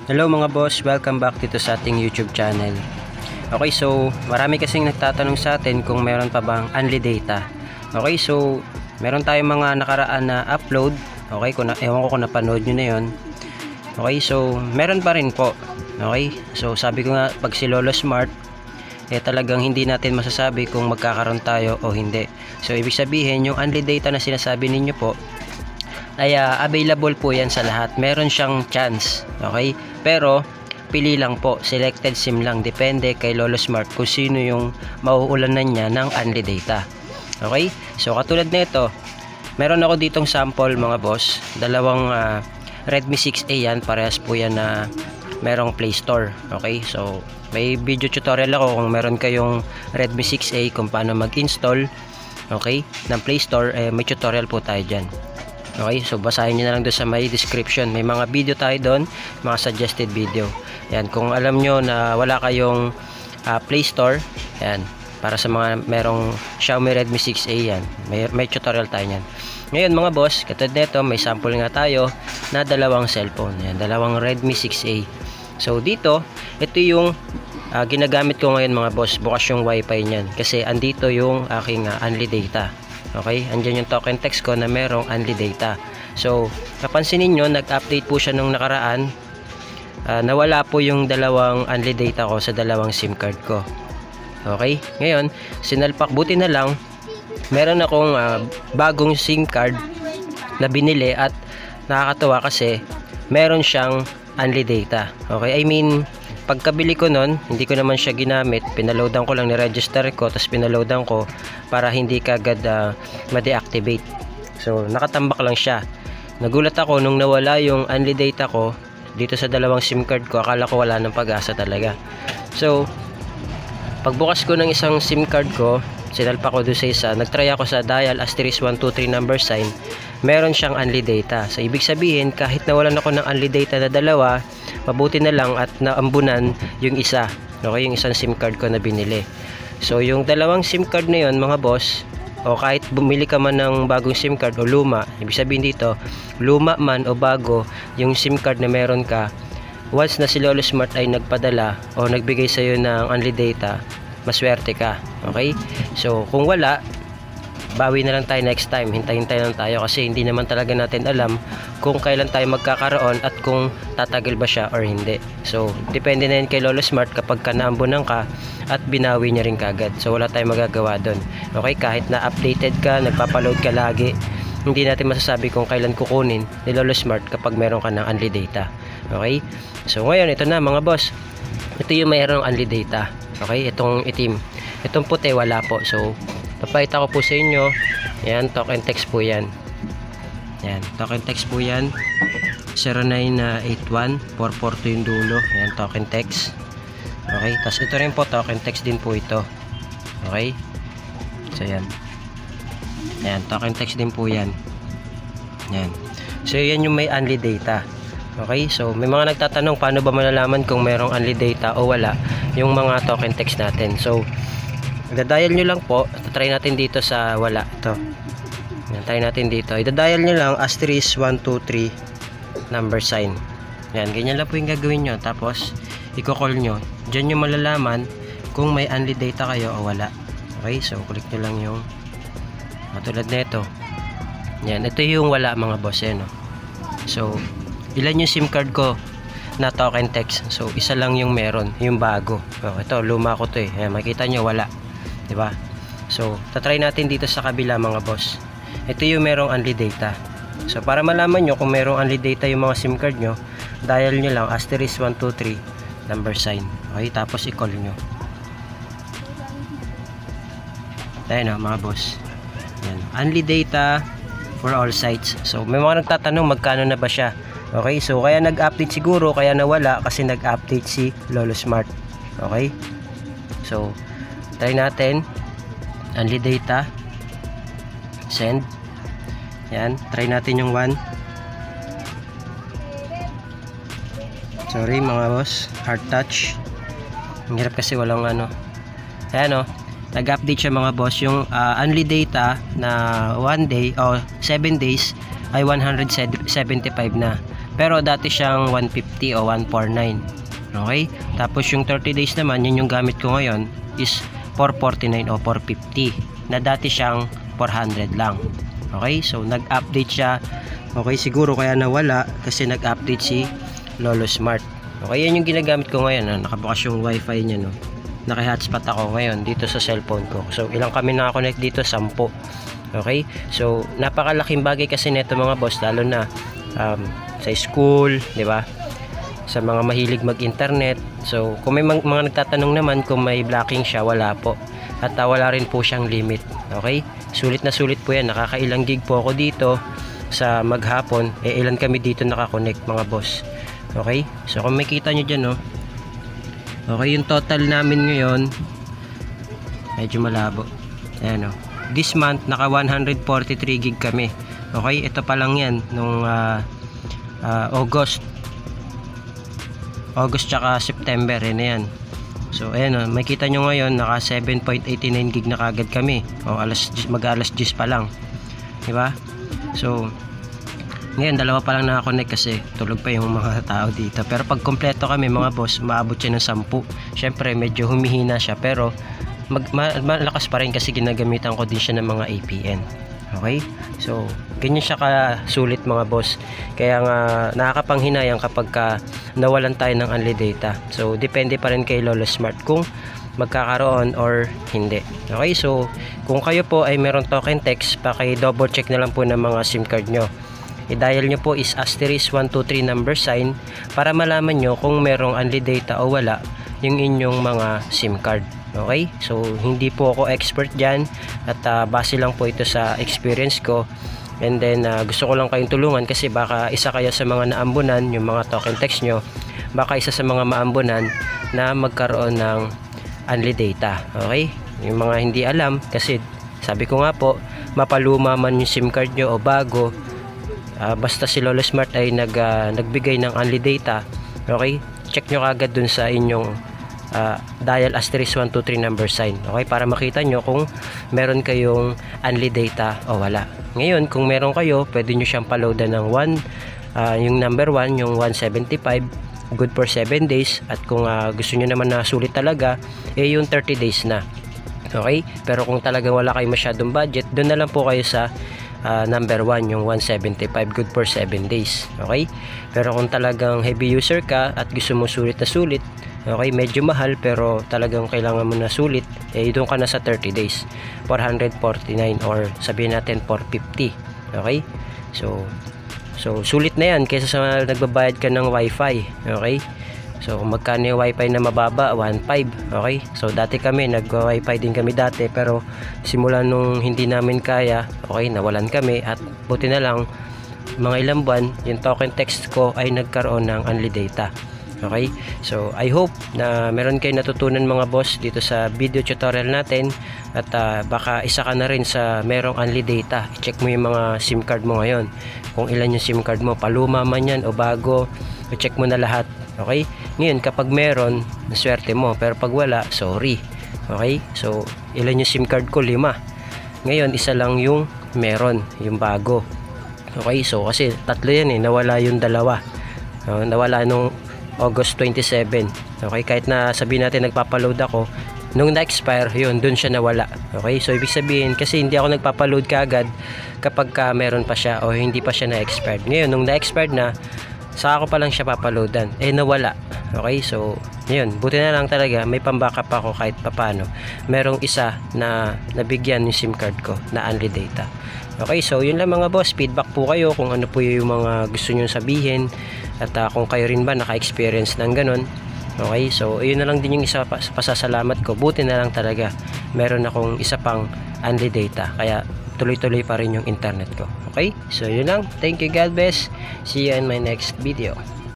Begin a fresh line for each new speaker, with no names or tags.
Hello mga boss, welcome back dito sa ating YouTube channel. Okay, so marami kasing nagtatanong sa atin kung meron pa bang unli data. Okay, so meron tayong mga nakaraan na upload. Okay, ewan ko kung napanood nyo na yun. Okay, so meron pa rin po. Okay, so sabi ko nga, pag si Lolo Smart, talagang hindi natin masasabi kung magkakaroon tayo o hindi. So ibig sabihin, yung unli data na sinasabi ninyo po ay available po yan sa lahat. Meron siyang chance. Okay, pero pili lang po, selected SIM lang, depende kay Lolo Smart kung sino yung mauulanan niya ng unli data. Okay, so katulad nito, meron ako ditong sample mga boss, dalawang Redmi 6A yan, parehas po yan na merong Play Store. Okay, so may video tutorial ako kung meron kayong Redmi 6A kung paano mag-install, okay, ng Play Store. May tutorial po tayo dyan. Okay, so basahin nyo na lang doon sa may description. May mga video tayo doon, mga suggested video. Yan, kung alam nyo na wala kayong Play Store, yan, para sa mga merong Xiaomi Redmi 6A yan, may tutorial tayo yan. Ngayon mga boss, katulad nito, may sample nga tayo na dalawang cellphone. Yan, dalawang Redmi 6A. So dito, ito yung ginagamit ko ngayon mga boss. Bukas yung wifi nyan kasi andito yung aking unli data. Okay, andyan yung token text ko na merong unli data. So napansin niyo, nag-update po siya nung nakaraan. Nawala po yung dalawang unli data ko sa dalawang SIM card ko. Okay, ngayon sinalpak, buti na lang meron akong bagong SIM card na binili at nakakatawa kasi meron siyang unli data. Okay, I mean, pagkabili ko nun, hindi ko naman siya ginamit, pinaloadan ko lang, ni-register ko, tapos pinaloadan ko para hindi kagad ma-deactivate. So nakatambak lang siya. Nagulat ako nung nawala yung unli data ko dito sa dalawang SIM card ko. Akala ko wala ng pag-asa talaga. So pagbukas ko ng isang SIM card ko, sinalpa ko doon sa isa, nagtry ako sa dial *123 number sign, meron siyang unli data. So ibig sabihin, kahit nawalan ako ng unli data na dalawa, mabuti na lang at naambunan yung isa. Okay, yung isang SIM card ko na binili. So yung dalawang SIM card na yun mga boss, o kahit bumili ka man ng bagong SIM card o luma, ibig sabihin dito, luma man o bago, yung SIM card na meron ka, once na si Lolo Smart ay nagpadala o nagbigay sa'yo ng unli data, maswerte ka. Okay, so kung wala, bawi na lang tayo next time. Hintay-hintay lang tayo kasi hindi naman talaga natin alam kung kailan tayo magkakaroon at kung tatagal ba siya or hindi. So depende na yun kay Lolo Smart kapag naambunan ka at binawi niya rin kagad. So wala tayong magagawa doon. Okay, kahit na updated ka, nagpapaload ka lagi, hindi natin masasabi kung kailan kukunin ni Lolo Smart kapag meron ka ng unli data. Okay, so ngayon ito na mga boss, ito yung mayroong unli data. Okay, itong itim, itong puti wala po. So papakita ko po sa inyo. Yan, token text po yan. Yan, token text po yan. 0981 442 yung dulo. Yan, token text. Okay, tapos ito rin po, token text din po ito. Okay, so yan. Yan, token text din po yan. Yan, so yan yung may unli data. Okay, so may mga nagtatanong paano ba malalaman kung merong unli data o wala yung mga token text natin. So i-dial nyo lang po, try natin dito sa wala, ito. Yan, try natin dito, i-dial nyo lang *123 number sign. Yan, ganyan lang po yung gagawin nyo. Tapos i-call nyo, dyan nyo malalaman kung may unli data kayo o wala. Okay, so click nyo lang yung matulad na ito. Yan, ito yung wala mga boss, no? So ilan yung SIM card ko na token text? So isa lang yung meron, yung bago. Oh, ito luma ko to eh. Ayan, makita nyo wala, diba? So tatry natin dito sa kabila mga boss. Ito yung merong unli data. So para malaman nyo kung merong unli data yung mga SIM card nyo, dial nyo lang *123 number sign. Okay, tapos i-call nyo. Ayan mga boss. Ayan, unli data for all sites. So may mga nagtatanong magkano na ba siya. Okay, so kaya nag-update siguro, kaya nawala kasi nag-update si Lolo Smart. Okay, so try natin unli data, send. Yan, try natin yung 1. Sorry mga boss, hard touch. Ang hirap kasi walang ano. Ayan o, nag-update siya mga boss. Yung unli data na 1 day o 7 days ay 175 na. Pero dati siyang 150 o 149. Okay? Tapos yung 30 days naman, yun yung gamit ko ngayon is 449 o 450 na dati siyang 400 lang. Okay? So nag-update siya. Okay, siguro kaya nawala kasi nag-update si Lolo Smart. Okay, yan yung ginagamit ko ngayon. Nakabukas yung wifi niya, no. Naka-hotspot ako ngayon dito sa cellphone ko. So ilang kami naka-connect dito? 10. Okay? So napakalaking bagay kasi nito mga boss, lalo na sa school, di ba? Sa mga mahilig mag-internet. So kung may mga nagtatanong naman kung may blocking siya, wala po. At wala rin po siyang limit. Okay? Sulit na sulit po yan. Nakakailang gig po ako dito sa maghapon. Ilan kami dito nakakonect mga boss. Okay? So kung makita nyo dyan, no? Okay, yung total namin ngayon, medyo malabo. Ayan, no? This month, naka 143 gig kami. Okay? Ito pa lang yan. Nung August tsaka September. Yan. So ayan, makita nyo ngayon naka 7.89 gig na kagad kami. O mag-alas 10 pa lang. Diba? So ngayon dalawa pa lang naka-connect kasi tulog pa yung mga tao dito. Pero pag kompleto kami mga boss, maabot siya ng 10. Syempre medyo humihina siya pero malakas pa rin kasi ginagamitan ko din siya ng mga APN. Okay? So ganyan siya kasulit mga boss. Kaya nga nakakapanghinayang kapag nawalan tayo ng unli data. So depende pa rin kay Lolo Smart kung magkakaroon or hindi. Okay, so kung kayo po ay meron token text, paki-double check na lang po ng mga SIM card nyo. I-dial nyo po is *123 number sign para malaman nyo kung merong unli data o wala yung inyong mga SIM card. Okay, so hindi po ako expert dyan at base lang po ito sa experience ko. And then gusto ko lang kayong tulungan kasi baka isa kayo sa mga naambunan, yung mga token text nyo, baka isa sa mga maambunan na magkaroon ng unli data. Okay, yung mga hindi alam kasi sabi ko nga po, mapaluma man yung SIM card nyo o bago, basta si Lolo Smart ay nagbigay ng unli data. Okay, check nyo kagad dun sa inyong dial *123 number sign. Okay, para makita nyo kung meron kayong unli data o wala. Ngayon, kung meron kayo, pwede nyo siyang paloadan ng yung number 1, yung 175, good for 7 days. At kung gusto nyo naman na sulit talaga, yung 30 days na. Okay, pero kung talagang wala kayo masyadong budget, doon na lang po kayo sa number 1, yung 175, good for 7 days. Okay, pero kung talagang heavy user ka at gusto mo sulit na sulit, okay, medyo mahal pero talagang kailangan mo na sulit, doon ka na sa 30 days, 449 or sabihin natin 450. Okay, so sulit na yan kaysa sa nagbabayad ka ng wifi. Okay, so magkano yung wifi na mababa? 1.5. Okay, so dati kami nag-wifi din kami dati, pero simula nung hindi namin kaya, okay, nawalan kami at buti na lang mga ilang buwan yung token text ko ay nagkaroon ng unli data. Okay, so I hope na meron kayo natutunan mga boss dito sa video tutorial natin at baka isa ka na rin sa merong unli data. I-check mo yung mga SIM card mo ngayon, kung ilan yung SIM card mo, paluma man yan o bago, i-check mo na lahat. Okay, ngayon kapag meron, naswerte mo, pero pag wala, sorry. Okay, so ilan yung SIM card ko? 5. Ngayon isa lang yung meron, yung bago. Okay, so kasi tatlo yan nawala yung dalawa. Nawala nung August 27. Okay, kahit na sabihin natin nagpapaload ako, nung na-expire, yun, dun siya nawala. Okay, so ibig sabihin, kasi hindi ako nagpapaload kaagad kapag meron pa siya o hindi pa siya na-expired. Ngayon, nung na-expired na, saka ko pa lang siya papaloadan. Nawala. Okay, so, yun, buti na lang talaga, may pambackup ako kahit papano. Merong isa na nabigyan yung SIM card ko na unli data. Okay, so yun lang mga boss, feedback po kayo kung ano po yung mga gusto nyo sabihin at kung kayo rin ba naka-experience ng ganun. Okay, so yun na lang din yung isa pasasalamat ko. Buti na lang talaga meron akong isa pang unli data, kaya tuloy-tuloy pa rin yung internet ko. Okay, so yun lang, thank you, God bless, see you in my next video.